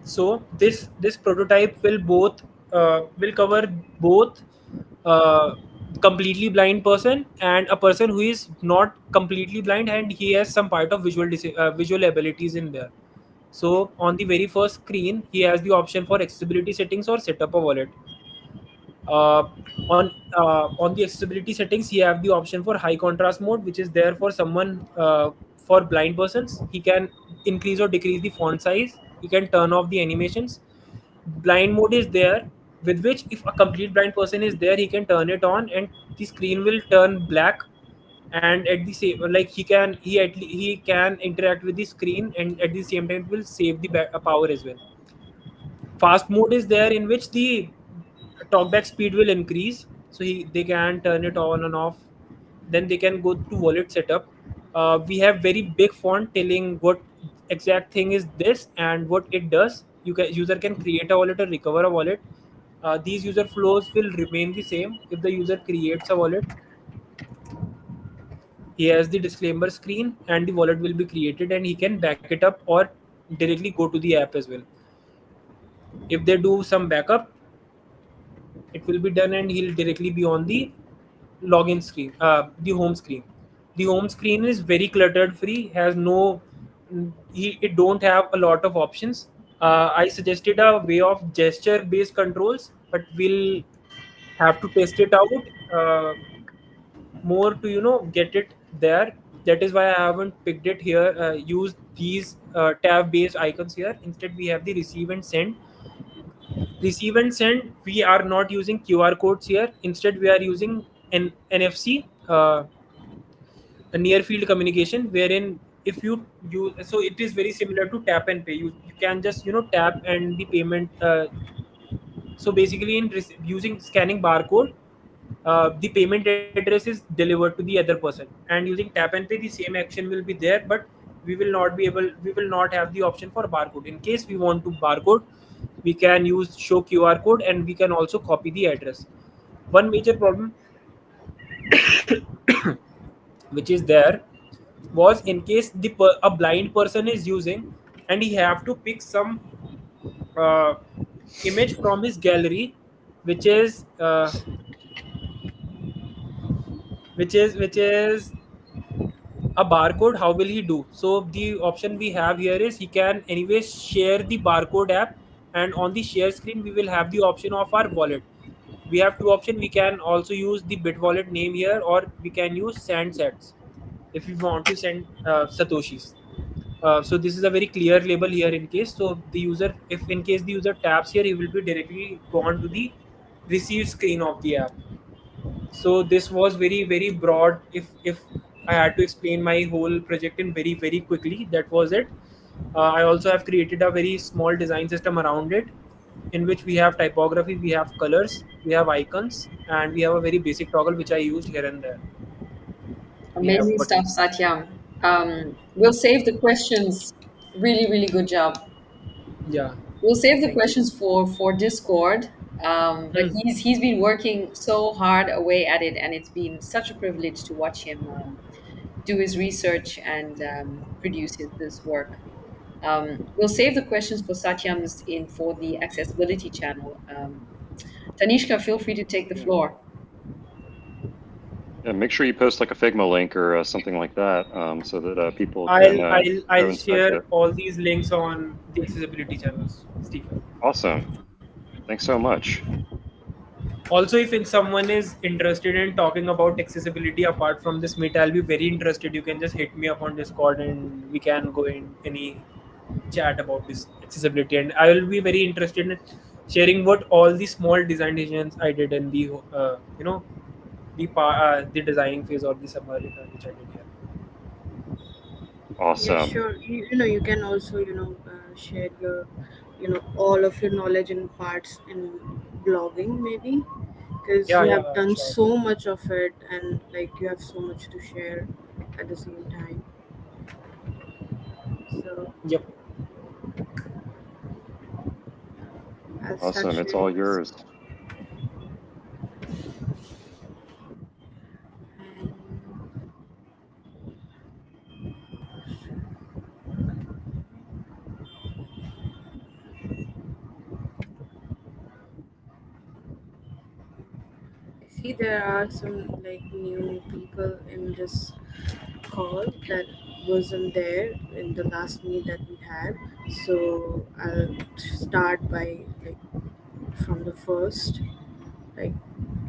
[SPEAKER 1] So this prototype will cover both uh, completely blind person and a person who is not completely blind and he has some part of visual abilities in there. So on the very first screen, he has the option for accessibility settings or set up a wallet. Uh, on the accessibility settings, he have the option for high contrast mode, which is there for someone for blind persons. He can increase or decrease the font size. He can turn off the animations. Blind mode is there, with which if a complete blind person is there, he can turn it on and the screen will turn black. And at the same, like he can interact with the screen, and at the same time it will save the power as well. Fast mode is there, in which the talkback speed will increase, so they can turn it on and off. Then they can go to wallet setup. We have very big font telling what exact thing is this and what it does. User can create a wallet or recover a wallet. These user flows will remain the same. If the user creates a wallet, he has the disclaimer screen and the wallet will be created, and he can back it up or directly go to the app as well. If they do some backup, it will be done and he'll directly be on the login screen, the home screen. The home screen is very cluttered free, has no, it don't have a lot of options. I suggested a way of gesture based controls, but we'll have to test it out more to get it there. That is why I haven't picked it here, used these tab based icons here. Instead we have the receive and send. We are not using QR codes here. Instead we are using an NFC, a near field communication, wherein if you use, so it is very similar to tap and pay. You can just tap and the payment, so basically using scanning barcode, the payment address is delivered to the other person, and using tap and pay the same action will be there, but we will not have the option for barcode. In case we want to barcode, we can use show QR code, and we can also copy the address. One major problem which is there was, in case a blind person is using and he have to pick some uh, image from his gallery, which is which is a barcode. How will he do? So the option we have here is he can anyway share the barcode app, and on the share screen we will have the option of our wallet. We have two options. We can also use the bit wallet name here, or we can use send sets if we want to send satoshis. So this is a very clear label here. In case, so the user, if in case the user taps here, he will be directly gone to the receive screen of the app. So this was very very broad. If I had to explain my whole project in very very quickly, that was it. I also have created a very small design system around it, in which we have typography, we have colors, we have icons, and we have a very basic toggle which I used here and there. We have
[SPEAKER 2] Amazing stuff,
[SPEAKER 1] buttons.
[SPEAKER 2] Satyam. We'll save the questions. Really, really good job.
[SPEAKER 1] Yeah,
[SPEAKER 2] We'll save the
[SPEAKER 1] thank you.
[SPEAKER 2] questions for Discord. But
[SPEAKER 1] Hmm.
[SPEAKER 2] he's been working so hard away at it, and it's been such a privilege to watch him do his research and produce this work. We'll save the questions for Satyam's in for the accessibility channel. Tanishka, feel free to take the
[SPEAKER 3] Yeah.
[SPEAKER 2] floor.
[SPEAKER 3] Yeah, make sure you post like a Figma link or something like that, so that people can
[SPEAKER 1] I'll
[SPEAKER 3] go inspect
[SPEAKER 1] share
[SPEAKER 3] it.
[SPEAKER 1] all these links on the accessibility channels, Stephen.
[SPEAKER 3] Awesome. Thanks so much.
[SPEAKER 1] Also, if someone is interested in talking about accessibility apart from this meet, I'll be very interested. You can just hit me up on Discord and we can go in any chat about this accessibility. And I will be very interested in sharing what all the small design decisions I did in the the designing phase or the summer which I did here.
[SPEAKER 5] Yeah,
[SPEAKER 3] Awesome.
[SPEAKER 5] sure. You can also, share your, all of your knowledge in parts in blogging, maybe, because
[SPEAKER 1] Yeah,
[SPEAKER 5] you have
[SPEAKER 1] yeah,
[SPEAKER 5] done
[SPEAKER 1] sure.
[SPEAKER 5] so much of it, and like you have so much to share at the same time. So
[SPEAKER 1] Yep.
[SPEAKER 5] I'll start
[SPEAKER 3] Awesome. It's all
[SPEAKER 5] sharing this.
[SPEAKER 3] yours.
[SPEAKER 5] And there are some like new people in this call that wasn't there in the last meet that we had. So I'll start by like from the first, like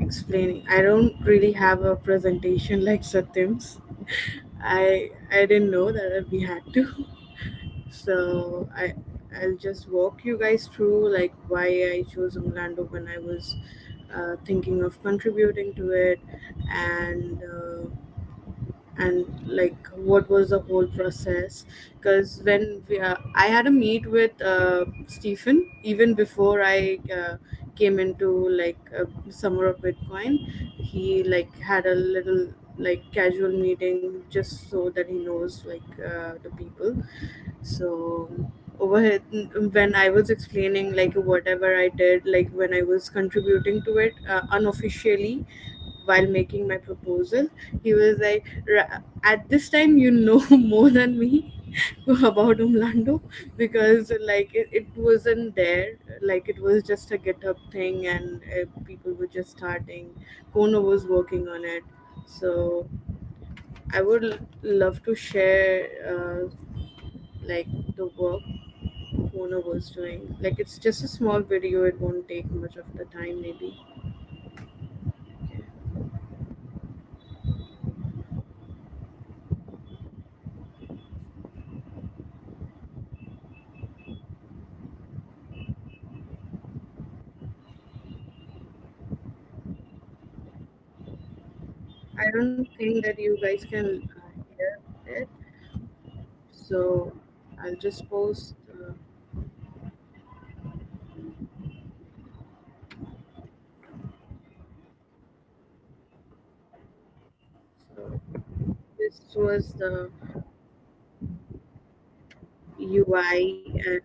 [SPEAKER 5] explaining. I don't really have a presentation like Satyam's. I didn't know that we had to. So I'll just walk you guys through like why I chose Umlando when I was thinking of contributing to it, and like what was the whole process. Because I had a meet with Stephen even before I came into like summer of Bitcoin. He like had a little like casual meeting just so that he knows like the people. So over here, when I was explaining like whatever I did, like when I was contributing to it unofficially while making my proposal, he was like, At this time, you know more than me about Umlando, because like it wasn't there, like it was just a GitHub thing, and people were just starting. Kono was working on it, so I would love to share like the work Kono was doing. Like it's just a small video; it won't take much of the time, maybe. I don't think that you guys can hear it, so I'll just post. So this was the UI and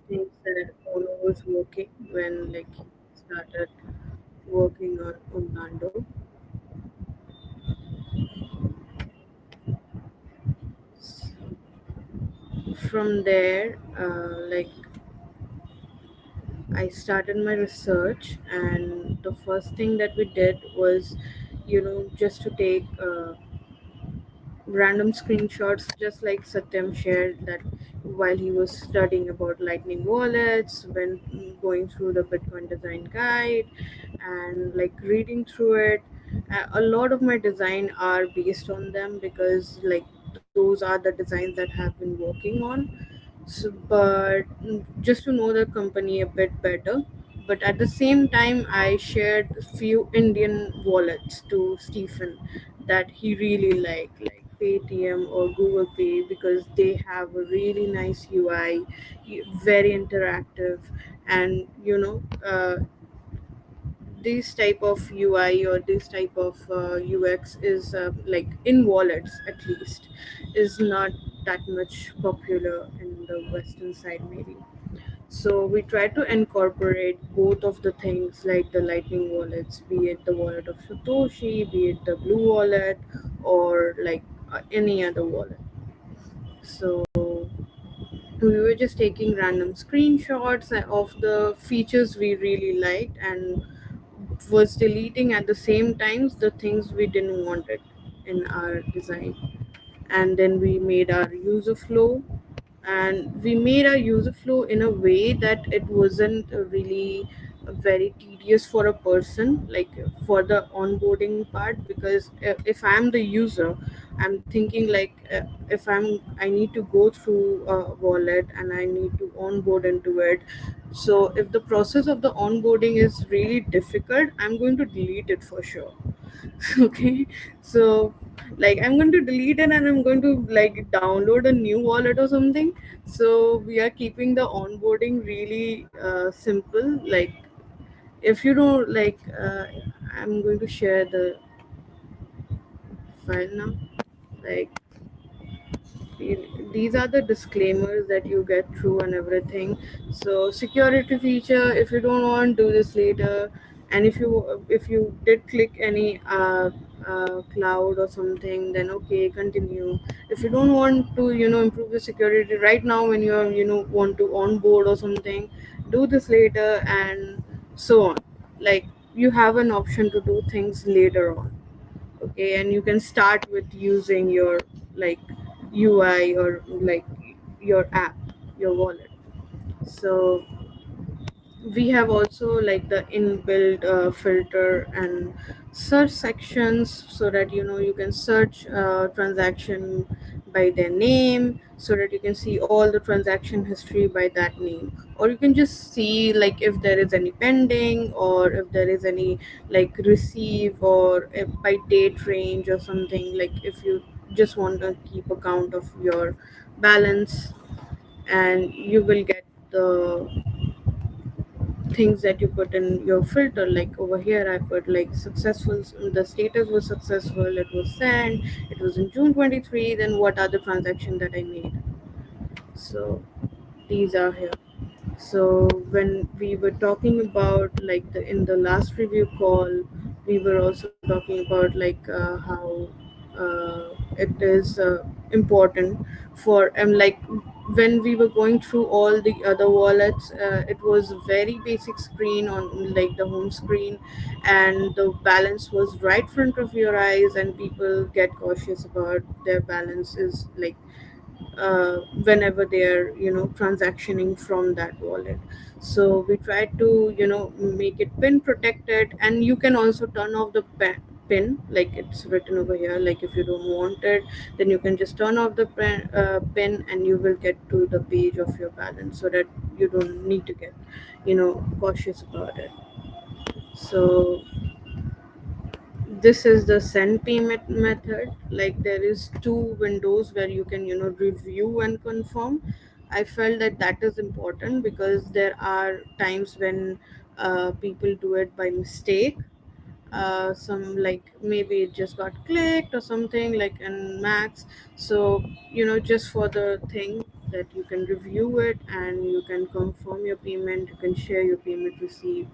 [SPEAKER 5] things that Ono was working when like he started working on Umlando. From there, like I started my research, and the first thing that we did was, just to take random screenshots, just like Satyam shared that while he was studying about Lightning wallets, when going through the Bitcoin design guide and like reading through it. A lot of my design are based on them because like those are the designs that have been working on. So, but just to know the company a bit better. But at the same time, I shared a few Indian wallets to Stephen that he really liked, like Paytm or Google Pay, because they have a really nice UI, very interactive, and this type of UI or this type of UX is like in wallets at least is not that much popular in the Western side maybe. So we try to incorporate both of the things like the Lightning wallets, be it the wallet of Satoshi, be it the Blue wallet, or like any other wallet. So we were just taking random screenshots of the features we really liked and was deleting at the same times the things we didn't want it in our design. And then we made our user flow, and we made our user flow in a way that it wasn't really very tedious for a person, like for the onboarding part, because if I'm the user, I'm thinking like if I need to go through a wallet and I need to onboard into it. So if the process of the onboarding is really difficult, I'm going to delete it for sure. Okay, so like I'm going to delete it and I'm going to like download a new wallet or something. So we are keeping the onboarding really simple. Like if you don't like I'm going to share the file now. Like these are the disclaimers that you get through and everything. So security feature, if you don't want, do this later. And if you did click any cloud or something, then okay, continue. If you don't want to improve the security right now when you're want to onboard or something, do this later, and so on. Like you have an option to do things later on. Okay, and you can start with using your like UI or like your app, your wallet. So we have also like the inbuilt filter and search sections, so that you can search transaction by their name, so that you can see all the transaction history by that name, or you can just see like if there is any pending, or if there is any like receive, or if by date range or something, like if you just want to keep a count of your balance. And you will get the things that you put in your filter. Like over here I put like successful, the status was successful, it was sent, it was in June 23, then what are the transaction that I made. So these are here. So when we were talking about like the in the last review call, we were also talking about like how it is important for like when we were going through all the other wallets, it was very basic screen on like the home screen, and the balance was right front of your eyes, and people get cautious about their balances like whenever they're transactioning from that wallet. So we try to make it pin protected, and you can also turn off the pin like it's written over here. Like if you don't want it, then you can just turn off the pin, and you will get to the page of your balance, so that you don't need to get cautious about it. So this is the send payment method. Like there is two windows where you can review and confirm. I felt that that is important because there are times when people do it by mistake. Some like maybe it just got clicked or something like in Max. So just for the thing that you can review it and you can confirm your payment, you can share your payment receipt.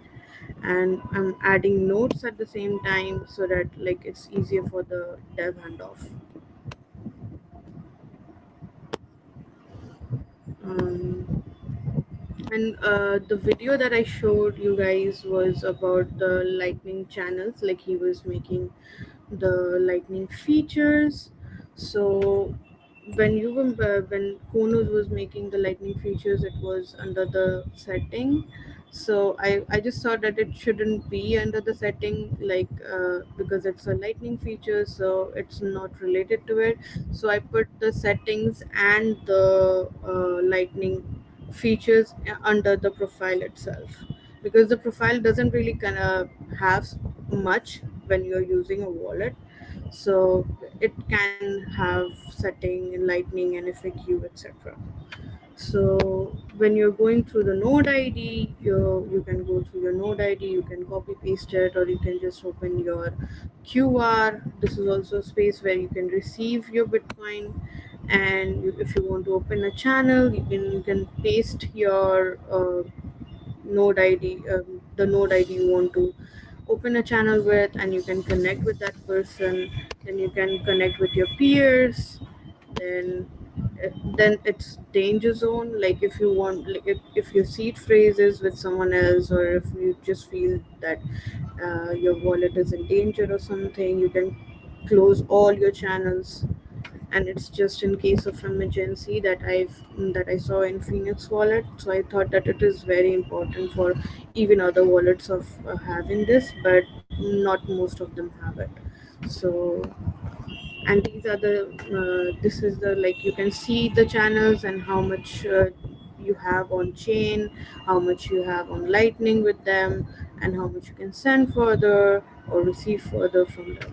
[SPEAKER 5] And I'm adding notes at the same time, so that like it's easier for the dev handoff. um, and the video that I showed you guys was about the lightning channels, like he was making the lightning features. So when Konos was making the lightning features, it was under the setting. So I just thought that it shouldn't be under the setting, like because it's a lightning feature, so it's not related to it. So I put the settings and the lightning features under the profile itself, because the profile doesn't really kind of have much when you're using a wallet. So it can have setting and lightning and FAQ, etc. So when you're going through the node ID, you can go through your node ID, you can copy paste it, or you can just open your QR. This is also a space where you can receive your Bitcoin. And if you want to open a channel, you can paste your node ID, the node ID you want to open a channel with, and you can connect with that person. Then you can connect with your peers. Then then it's danger zone. Like if you want, like if your seed phrases with someone else, or if you just feel that your wallet is in danger or something, you can close all your channels. And it's just in case of emergency that I saw in Phoenix wallet. So I thought that it is very important for even other wallets of having this, but not most of them have it. So, and these are the this is the, like you can see the channels and how much you have on chain, how much you have on lightning with them, and how much you can send further or receive further from them.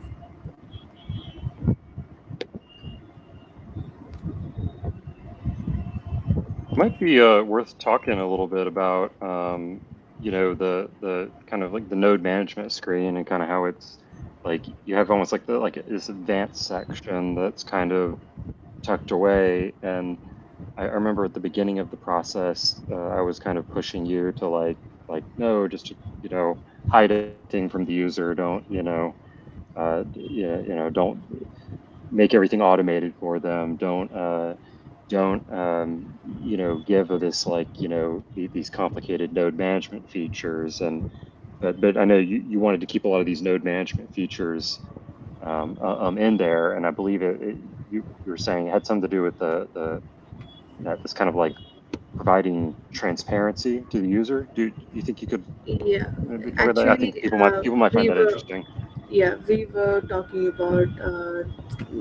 [SPEAKER 3] Might be worth talking a little bit about, the kind of like the node management screen and kind of how it's like you have almost like the like this advanced section that's kind of tucked away. And I remember at the beginning of the process, I was kind of pushing you to like no, just to, hide everything from the user. Don't, don't make everything automated for them. Don't give this like these complicated node management features. And but I know you wanted to keep a lot of these node management features in there, and I believe you were saying it had something to do with the that this kind of like providing transparency to the user. Do you think you could
[SPEAKER 5] Yeah,
[SPEAKER 3] maybe cover that? I think
[SPEAKER 5] actually,
[SPEAKER 3] people might find
[SPEAKER 5] we
[SPEAKER 3] that
[SPEAKER 5] were
[SPEAKER 3] interesting.
[SPEAKER 5] yeah, we were talking about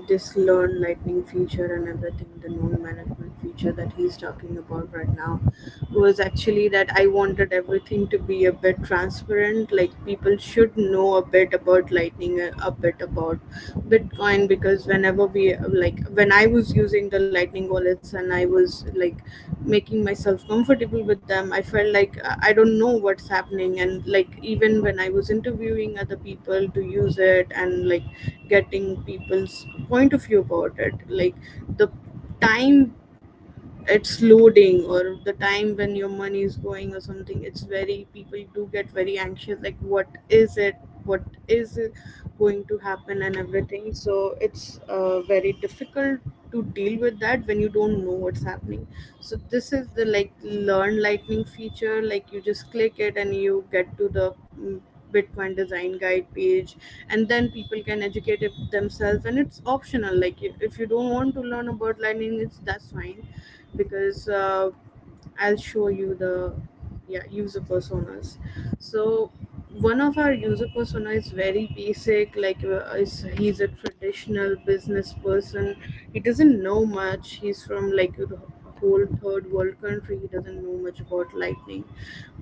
[SPEAKER 5] this learn lightning feature and everything, the node management feature that he's talking about right now was actually that I wanted everything to be a bit transparent. Like people should know a bit about lightning, a bit about Bitcoin, because whenever we like when I was using the lightning wallets and I was like making myself comfortable with them, I felt like I don't know what's happening. And like even when I was interviewing other people to use it and like getting people's point of view about it, like the time it's loading or the time when your money is going or something, it's very, people do get very anxious, like what is it, what is it going to happen and everything. So it's very difficult to deal with that when you don't know what's happening. So this is the like learn lightning feature, like you just click it and you get to the Bitcoin design guide page, and then people can educate themselves, and it's optional. Like if you don't want to learn about lightning, it's that's fine, because I'll show you the yeah user personas. So one of our user persona is very basic, like he's a traditional business person. He doesn't know much. He's from like the whole third world country. He doesn't know much about lightning.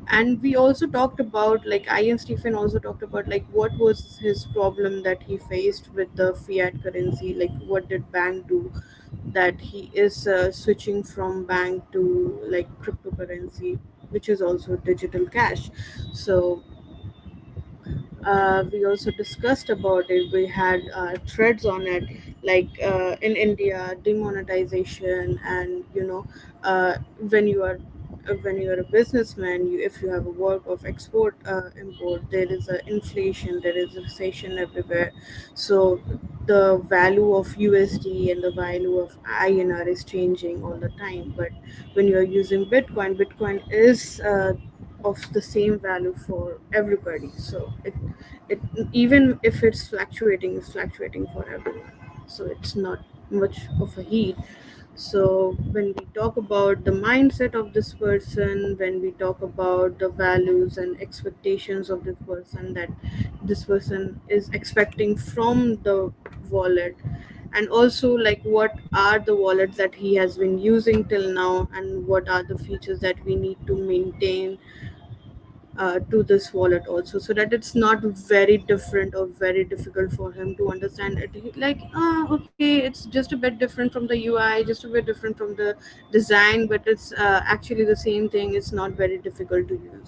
[SPEAKER 5] And we also talked about, like I and Stephen also talked about, like what was his problem that he faced with the fiat currency, like what did bank do that he is switching from bank to like cryptocurrency, which is also digital cash. So we also discussed about it. We had threads on it, like in India, demonetization, and when you are when you are a businessman, if you have a work of export import, there is a inflation, there is a recession everywhere. So the value of USD and the value of INR is changing all the time. But when you are using Bitcoin, Bitcoin is of the same value for everybody. So it even if it's fluctuating for everyone. So it's not much of a heat. So when we talk about the mindset of this person, when we talk about the values and expectations of this person, that this person is expecting from the wallet, and also like what are the wallets that he has been using till now, and what are the features that we need to maintain to this wallet also, so that it's not very different or very difficult for him to understand it. Like okay, it's just a bit different from the UI, just a bit different from the design, but it's actually the same thing. It's not very difficult to use.